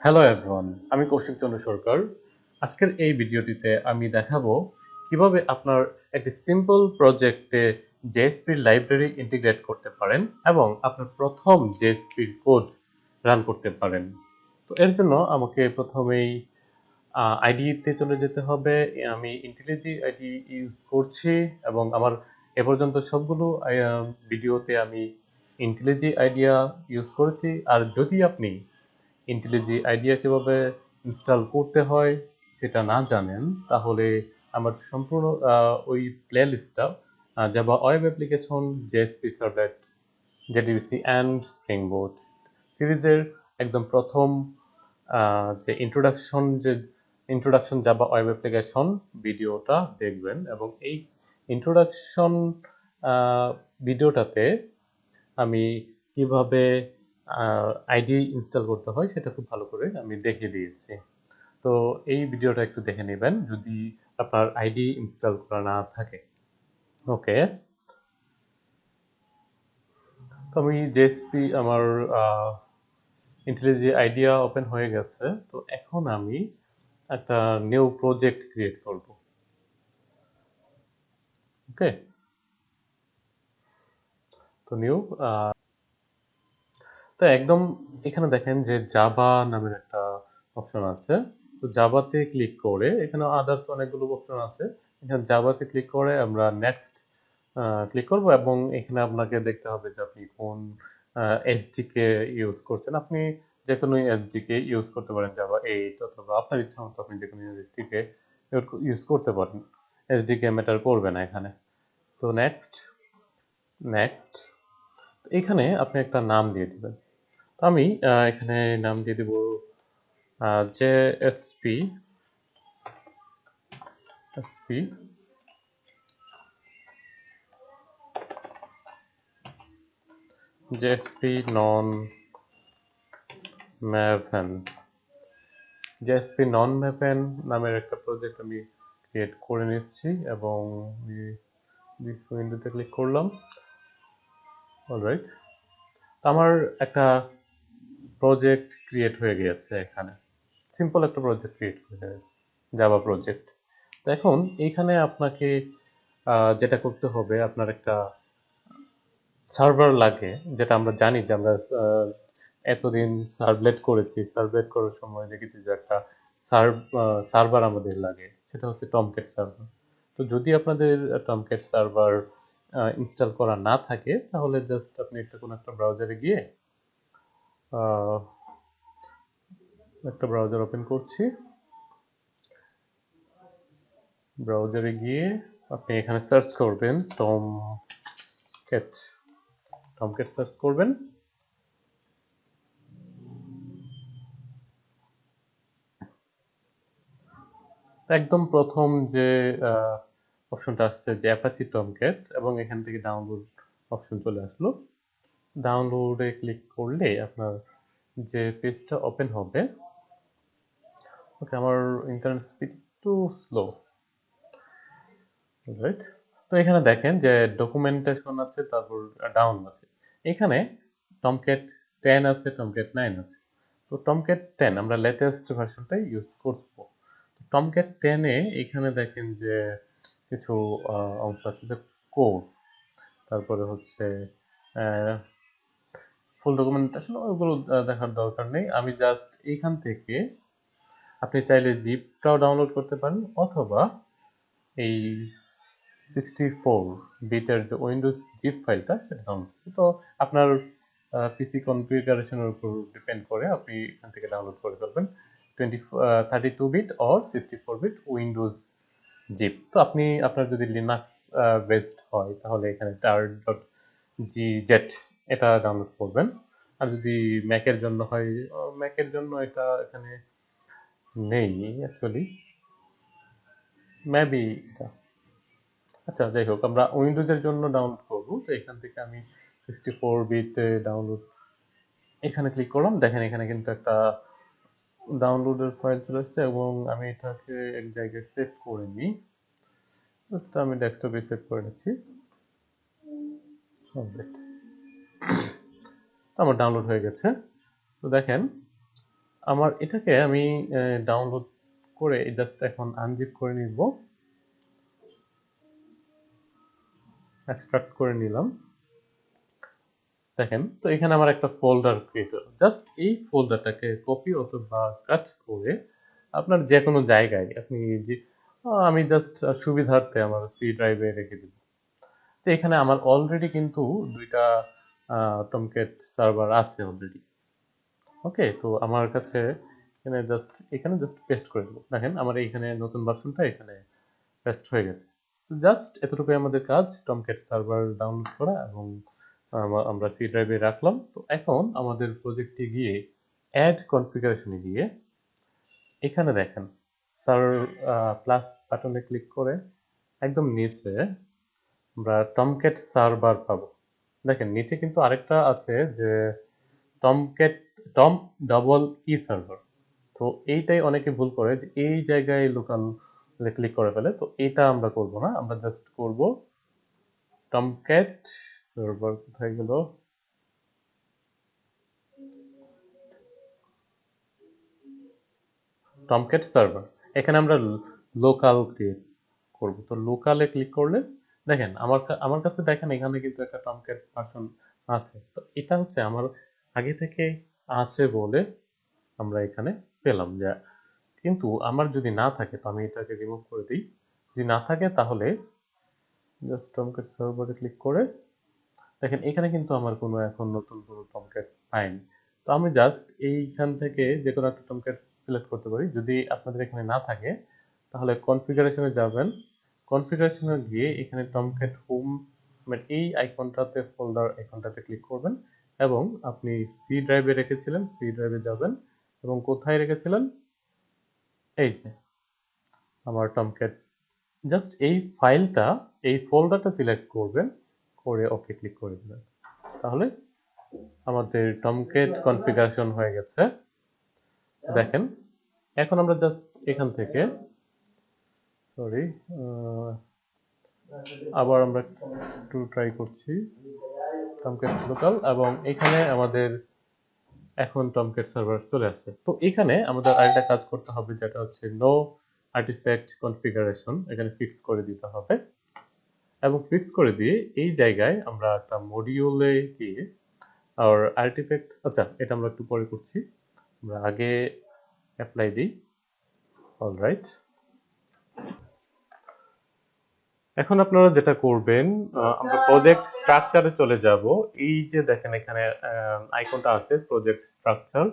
Hello everyone, আমি কৌশিক চন্দ্র সরকার। আজকের এই ভিডিওটিতে আমি দেখাবো কিভাবে আপনার একটি সিম্পল প্রজেক্টে জেএসপির লাইব্রেরি ইন্টিগ্রেট করতে পারেন এবং আপনার প্রথম জেএসপির কোড রান করতে পারেন। তো এর জন্য আমাকে প্রথমেই আইডিতে চলে যেতে হবে। আমি ইন্টেলিজি আইডি ইউজ করছি এবং আমার এ পর্যন্ত সবগুলো ভিডিওতে আমি ইন্টেলিজি আইডিয়া ইউজ করেছি। আর যদি আপনি ইন্টেলিজি আইডিয়া কিভাবে ইনস্টল করতে হয় সেটা না জানেন, তাহলে আমার সম্পূর্ণ ওই প্লে লিস্টটা Java web application, JSP servlet, JDBC and spring boat সিরিজের একদম প্রথম যে ইন্ট্রোডাকশন জাভা ওয়েব অ্যাপ্লিকেশন ভিডিওটা দেখবেন এবং এই ইন্ট্রোডাকশন ভিডিওটাতে আমি কিভাবে আইডি ইনস্টল করতে হয় সেটা খুব ভালো করে আমি দেখিয়ে দিয়েছি। তো এই ভিডিওটা একটু দেখে নেবেন যদি আপনার আইডি ইনস্টল করা না থাকে। ওকে, তো আমি জেএসপি আমার ইন্টেলিজি আইডিয়া ওপেন হয়ে গেছে। তো এখন আমি একটা নিউ প্রজেক্ট ক্রিয়েট করব। ওকে, তো নিউ তো একদম এখানে দেখেন যে জাভা নামের একটা অপশন আছে। তো জাভাতে ক্লিক করে এখানে আদার্স অনেকগুলো অপশন আছে। এখানে জাভাতে ক্লিক করে আমরা নেক্সট ক্লিক করব এবং এখানে আপনাকে দেখতে হবে যে আপনি কোন এসডিকে ইউজ করছেন। আপনি যে কোনো এসডিকে ইউজ করতে পারেন, জাভা 8 অথবা আপনার ইচ্ছা মতো আপনি যে কোনো এসডিকে ইউজ করতে পারেন। এসডিকে ম্যাটার করবে না এখানে। তো নেক্সট নেক্সট এখানে আপনি একটা নাম দিয়ে দিবেন। তো আমি এখানে নাম দিয়ে দেব জেএসপি এসপি জেএসপি নন ম্যাভেন জেএসপি নন ম্যাভেন নামের একটা প্রজেক্ট আমি ক্রিয়েট করে নিচ্ছি এবং দিস উইন্ডোতে ক্লিক করলাম। অলরাইট, আমার একটা প্রজেক্ট ক্রিয়েট হয়ে গিয়েছে। এখানে সিম্পল একটা প্রজেক্ট ক্রিয়েট হয়ে গেছে, জাভা প্রজেক্ট। তো এখন এইখানে আপনাকে যেটা করতে হবে, আপনার একটা সার্ভার লাগে, যেটা আমরা জানি যে আমরা এতদিন সার্ভলেট করেছি। সার্ভলেট করার সময় দেখেছি যে একটা সার্ভার আমাদের লাগে, সেটা হচ্ছে টমক্যাট সার্ভার। তো যদি আপনাদের টমক্যাট সার্ভার ইনস্টল করা না থাকে, তাহলে জাস্ট আপনি কোনো একটা ব্রাউজারে গিয়ে একটা ব্রাউজার ওপেন করছি। ব্রাউজারে গিয়ে আপনি এখানে সার্চ করবেন টমক্যাট টমক্যাট সার্চ করবেন। একদম প্রথম যে অপশনটা আসছে যে অ্যাপাচি টমক্যাট, এবং এখান থেকে ডাউনলোড অপশন চলে আসলো। ডাউনলোডে ক্লিক করলে আপনার যে পেজটা ওপেন হবে, ওকে, আমার ইন্টারনেট স্পিড একটু স্লো। রাইট, তো এখানে দেখেন যে ডকুমেন্টেশন আছে, তারপর ডাউন আছে। এখানে টমক্যাট 10 আছে, টমক্যাট 9 আছে। তো টমক্যাট 10 আমরা লেটেস্ট ভার্সনটাই ইউজ করব। টমক্যাট 10 এ এখানে দেখেন যে কিছু অংশ আছে যে কোর, তারপরে হচ্ছে ফুল ডকুমেন্টেশন, ওইগুলো দেখার দরকার নেই। আমি জাস্ট এইখান থেকে আপনি চাইলে জিপটাও ডাউনলোড করতে পারেন, অথবা এই 64 বিটের যে উইন্ডোজ জিপ ফাইলটা সেটা ডাউনলোড করতে। তো আপনার পিসি কনফিগারেশনের উপর ডিপেন্ড করে আপনি এখান থেকে ডাউনলোড করে ফেলবেন 32 bit or 64 bit Windows zip. তো আপনি আপনার যদি লিনাক্স বেসড হয় তাহলে এখানে tar.gz এটা ডাউনলোড করবেন। আর যদি ম্যাকের জন্য হয়, ম্যাকের জন্য এটা এখানে নেই অ্যাকচুয়ালি, মেবি এটা। আচ্ছা, যাই হোক, আমরা উইন্ডোজের জন্য ডাউনলোড করব। তো এখান থেকে আমি 64 বিট ডাউনলোড এখানে ক্লিক করলাম। দেখেন এখানে কিন্তু একটা ডাউনলোডের ফাইল চলে আসছে এবং আমি এটাকে এক জায়গায় সেভ করে নিই। জাস্ট আমি ডেস্কটপে সেভ করে নিচ্ছি। আমার ডাউনলোড হয়ে গেছে। তো দেখেন আমার এটাকে আমি ডাউনলোড করে জাস্ট এখন আনজিপ করে নিব, এক্সট্রাক্ট করে নিলাম। দেখেন তো এখানে আমার একটা ফোল্ডার ক্রিয়েট হলো। জাস্ট এই ফোল্ডারটাকে কপি অথবা কাট করে আপনার যে কোনো জায়গায় আপনি যে আমি জাস্ট সুবিধার্থে আমার সি ড্রাইভে রেখে দিব। তো এখানে আমার অলরেডি কিন্তু দুইটা টমকেট সার্ভার আছে অলরেডি। ওকে, তো আমার কাছে এখানে জাস্ট পেস্ট করে দেবো। দেখেন আমার এইখানে নতুন ভার্সনটা এখানে পেস্ট হয়ে গেছে। তো জাস্ট এতটুকুই আমাদের কাজ, টমকেট সার্ভার ডাউনলোড করা এবং আমরা সি ড্রাইভে রাখলাম। তো এখন আমাদের প্রজেক্টে গিয়ে অ্যাড কনফিগারেশনে গিয়ে এখানে দেখেন সার প্লাস বাটনে ক্লিক করে একদম নিচে আমরা টমকেট সার্ভার পাবো। দেখেন নিচে কিন্তু আরেকটা আছে যে টমকেট টম ডবল ই সার্ভার। তো এইটাই অনেকে ভুল করে যে এই জায়গায় লোকাল ক্লিক করে ফেলে। তো এটা আমরা করব না, আমরা জাস্ট করব টমকেট সার্ভার। কোথায় গেল? টমকেট সার্ভার, এখানে আমরা লোকাল ক্রিয়েট করব। তো লোকালে ক্লিক করলে দেখেন আমার কাছে দেখেন এখানে কিন্তু একটা টমকেট ভার্সন আছে। তো এটা হচ্ছে আমার আগে থেকে আছে বলে আমরা এখানে পেলাম যে, কিন্তু আমার যদি না থাকে তো আমি এটাকে রিমুভ করে দিই। যদি না থাকে তাহলে জাস্ট টমকেট সার্ভারে ক্লিক করে দেখেন এখানে কিন্তু আমার কোনো এখন নতুন কোনো টমকেট পাইনি। তো আমি জাস্ট এইখান থেকে যে কোনো একটা টমকেট সিলেক্ট করতে পারি। যদি আপনাদের এখানে না থাকে তাহলে কনফিগারেশনে যাবেন, কনফিগারেশনে গিয়ে এখানে টমকেট হোম মানে এই আইকনটাতে ফোল্ডার আইকনটাতে ক্লিক করবেন এবং আপনি সি ড্রাইভে রেখেছিলেন, সি ড্রাইভে যাবেন এবং কোথায় রেখেছিলেন এই যে আমার টমকেট, জাস্ট এই ফাইলটা এই ফোল্ডারটা সিলেক্ট করবেন, করে ওকে ক্লিক করে দেবেন। তাহলে আমাদের টমকেট কনফিগারেশন হয়ে গেছে। দেখেন এখন আমরা জাস্ট এখান থেকে সরি আবার আমরা একটু ট্রাই করছি টমকেট লোকাল এবং এখানে আমাদের এখন টমকেট সার্ভার চলে আসছে। তো এখানে আমাদের আরেকটা কাজ করতে হবে যেটা হচ্ছে নো আর্টিফ্যাক্ট কনফিগারেশন, এখানে ফিক্স করে দিতে হবে এবং ফিক্স করে দিয়ে এই জায়গায় আমরা একটা মডিউলে গিয়ে আর আর্টিফ্যাক্ট, আচ্ছা এটা আমরা একটু পরে করছি, আমরা আগে অ্যাপ্লাই দিই। অলরাইট, এখন আপনারা যেটা করবেন আমরা প্রজেক্ট স্ট্রাকচারে চলে যাব। এই যে দেখেন এখানে আইকনটা আছে প্রজেক্ট স্ট্রাকচার,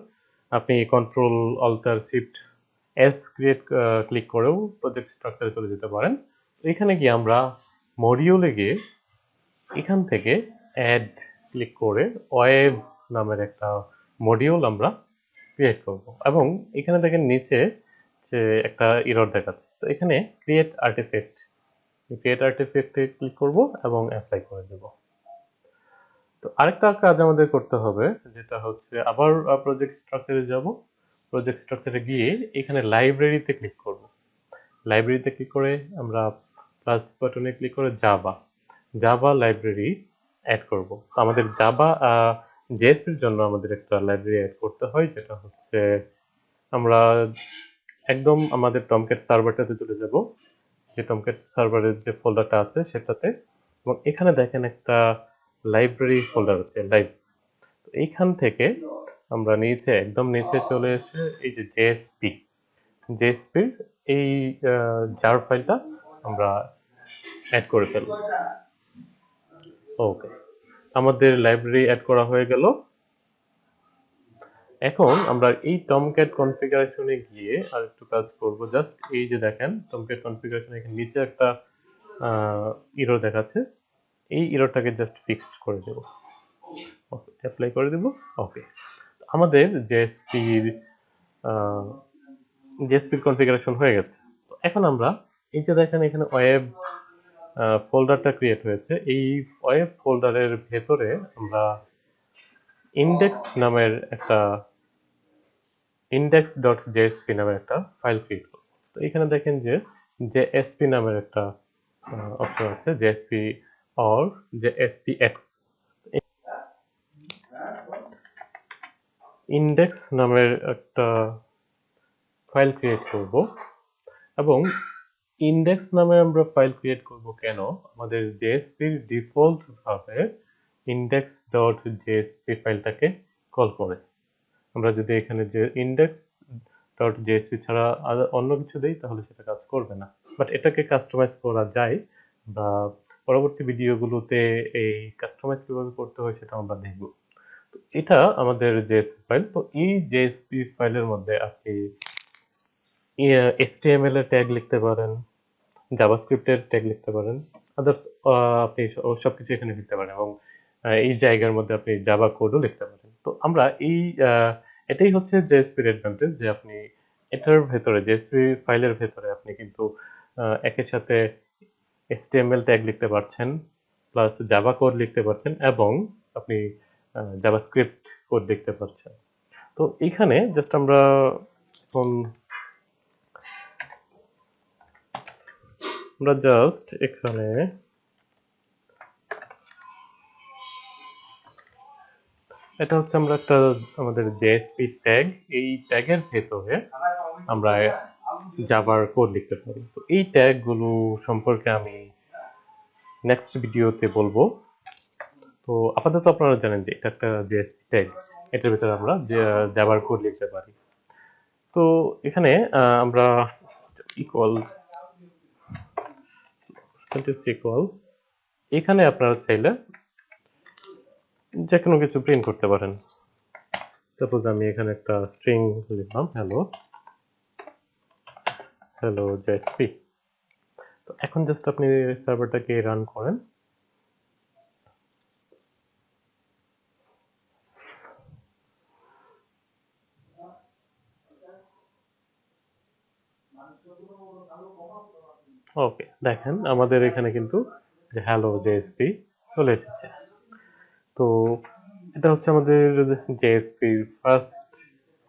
আপনি control alter shift S create click করেও প্রজেক্ট স্ট্রাকচারে চলে যেতে পারেন। এখানে গিয়ে আমরা মডিউলে গিয়ে এখান থেকে অ্যাড ক্লিক করে ওয়েব নামের একটা মডিউল আমরা ক্রিয়েট করব এবং এখানে দেখেন নিচে যে একটা এরর দেখাচ্ছে। তো এখানে ক্রিয়েট আর্টিফ্যাক্টে ক্লিক করব এবং অ্যাপ্লাই করে দেব। তো আরেকটা কাজ আমাদের করতে হবে যেটা হচ্ছে আবার প্রজেক্ট স্ট্রাকচারে যাব, প্রজেক্ট স্ট্রাকচারে গিয়ে এখানে লাইব্রেরিতে ক্লিক করব। লাইব্রেরিতে ক্লিক করে আমরা প্লাস বাটনে ক্লিক করে জাভা লাইব্রেরি অ্যাড করব। তো আমাদের জাভা জেএসপির জন্য আমাদের একটা লাইব্রেরি অ্যাড করতে হয় যেটা হচ্ছে আমরা একদম আমাদের টমকেট সার্ভারটাতে চলে যাব, যে টমকেট সার্ভারের যে ফোল্ডারটা আছে সেটাতে, এবং এখানে দেখেন একটা লাইব্রেরি ফোল্ডার আছে লাইভ। তো এইখান থেকে আমরা নিচে একদম নিচে চলে এসে এই যে জেএসপির এই জার ফাইলটা আমরা অ্যাড করে ফেলব। ওকে, আমাদের লাইব্রেরি অ্যাড করা হয়ে গেল। এখন আমরা এই টমক্যাট কনফিগারেশনে গিয়ে আর একটু কাজ করব। জাস্ট এই যে দেখেন টমক্যাট কনফিগারেশন এখানে নিচে একটা ইরর দেখাচ্ছে, এই ইররটাকে জাস্ট ফিক্সড করে দেব, ওকে অ্যাপ্লাই করে দেব। ওকে, আমাদের জেএসপির কনফিগারেশন হয়ে গেছে। তো এখন আমরা এই যে দেখেন এখানে ওয়েব ফোল্ডারটা ক্রিয়েট হয়েছে, এই ওয়েব ফোল্ডারের ভেতরে আমরা ইন্ডেক্স নামের একটা index.jsp নামের একটা ফাইল ক্রিয়েট করব। তো এখানে দেখেন যে JSP নামের একটা অপশন আছে, JSP or JSPX। ইন্ডেক্স নামের একটা ফাইল ক্রিয়েট করব এবং ইন্ডেক্স নামে আমরা ফাইল ক্রিয়েট করব কেন? আমাদের জেএসপির ডিফল্ট ভাবে ইন্ডেক্স ডট জেএসপি ফাইলটাকে কল করে। আমরা যদি এখানে যে ইন্ডেক্স ডট জেএসপি ছাড়া অন্য কিছু দেই তাহলে সেটা কাজ করবে না, বাট এটাকে কাস্টমাইজ করা যায় বা পরবর্তী ভিডিওগুলোতে এই কাস্টমাইজ কিভাবে করতে হয় সেটা আমরা দেখব। তো এটা আমাদের জেএসপি ফাইল। তো এই জেএসপি ফাইলের মধ্যে আপনি HTML এর ট্যাগ লিখতে পারেন, জাভাস্ক্রিপ্টের ট্যাগ লিখতে পারেন, আদার্স আপনি সবকিছু এখানে লিখতে পারেন এবং এই জায়গার মধ্যে আপনি জাভা কোডও লিখতে পারেন। তো আমরা এটাই হচ্ছে জেএসপির অ্যাডভান্টেজ যে আপনি এটার ভেতরে জেএসপি ফাইলের ভেতরে আপনি কিন্তু একের সাথে HTML ট্যাগ লিখতে পারছেন, প্লাস জাভা কোড লিখতে পারছেন এবং আপনি জাভাস্ক্রিপ্ট কোড লিখতে পারছেন। তো এইখানে জাস্ট আমরা এখন এখানে এটা হচ্ছে আমরা একটা আমাদের জেএসপি ট্যাগ, এই ট্যাগের ভেতরে আমরা জাভার কোড লিখতে পারি। তো এই ট্যাগগুলো সম্পর্কে আমি নেক্সট ভিডিওতে বলবো। তো আপাতত আপনারা জানেন যে এটা একটা জেএসপি ট্যাগ, এটার ভিতরে আমরা জাভার কোড লিখতে পারি। তো এখানে আমরা ইকুয়াল এখানে আপনারা চাইলে যে কোনো কিছু প্রিন্ট করতে পারেন। সাপোজ আমি এখানে একটা স্ট্রিং লিখলাম হ্যালো জেএসপি। তো এখন জাস্ট আপনি সার্ভারটাকে রান করেন। ওকে, দেখেন আমাদের এখানে কিন্তু যে হ্যালো জেএসপি চলে এসেছে। তো এটা হচ্ছে আমাদের জেএসপির ফার্স্ট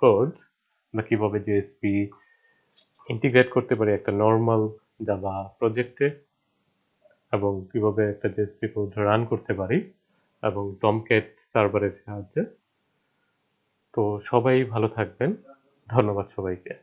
কোড, আমরা কিভাবে জেএসপি ইন্টিগ্রেট করতে পারি একটা নর্মাল জাভা প্রজেক্টে এবং কিভাবে একটা জেএসপি কোড রান করতে পারি এবং টমক্যাট সার্ভারের সাহায্যে। তো সবাই ভালো থাকবেন, ধন্যবাদ সবাইকে।